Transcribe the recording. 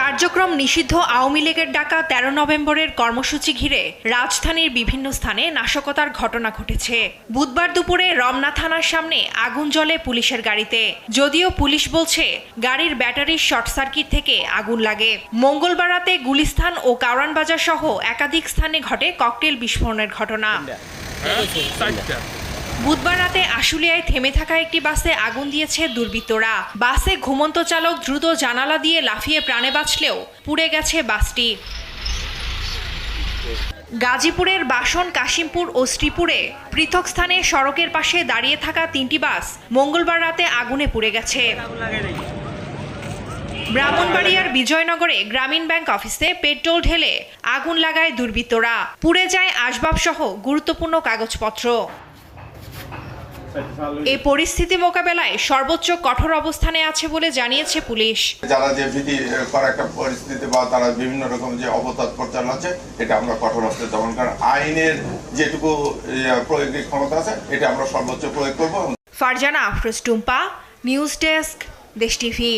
কার্যক্রম নিষিদ্ধ আওয়ামী লীগের ডাকা ১৩ নভেম্বরের কর্মসূচি ঘিরে রাজধানীর বিভিন্ন স্থানে নাশকতার ঘটনা ঘটেছে। বুধবার দুপুরে রমনা থানার সামনে আগুন জ্বলে পুলিশের গাড়িতে। যদিও পুলিশ বলছে গাড়ির ব্যাটারির শর্ট সার্কিট থেকে আগুন লাগে। মঙ্গলবার রাতে গুলিস্তান ও কারওয়ান বাজার সহ একাধিক স্থানে ঘটে ককটেল বিস্ফোরণের ঘটনা। বুধবার রাতে আশুলিয়ায় থেমে থাকা একটি বাসে আগুন দিয়েছে দুর্বৃত্তরা। বাসে ঘুমন্ত চালক দ্রুত জানালা দিয়ে লাফিয়ে প্রাণে বাঁচলেও পুড়ে গেছে বাসটি। গাজীপুরের বাসন, কাশিমপুর ও শ্রীপুরে পৃথক স্থানে সড়কের পাশে দাঁড়িয়ে থাকা ৩টি বাস মঙ্গলবার রাতে আগুনে পুড়ে গেছে। ব্রাহ্মণবাড়িয়ার বিজয়নগরে গ্রামীণ ব্যাংক অফিসে পেট্রোল ঢেলে আগুন লাগায় দুর্বৃত্তরা। পুড়ে যায় আসবাবসহ গুরুত্বপূর্ণ কাগজপত্র। এই পরিস্থিতি মোকাবেলায় সর্বোচ্চ কঠোর অবস্থানে আছে বলে জানিয়েছে পুলিশ। যারা যে ভীতি করা একটা পরিস্থিতি বা তারা বিভিন্ন রকম যে অপতৎপর চালাচ্ছে, এটা আমরা কঠোর হস্তে দমন, কারণ আইনের যেটুকু প্রয়োগের ক্ষমতা আছে এটা আমরা সর্বোচ্চ প্রয়োগ করব। ফারজানা আফরোজ টুম্পা, নিউজ ডেস্ক, দেশ টিভি।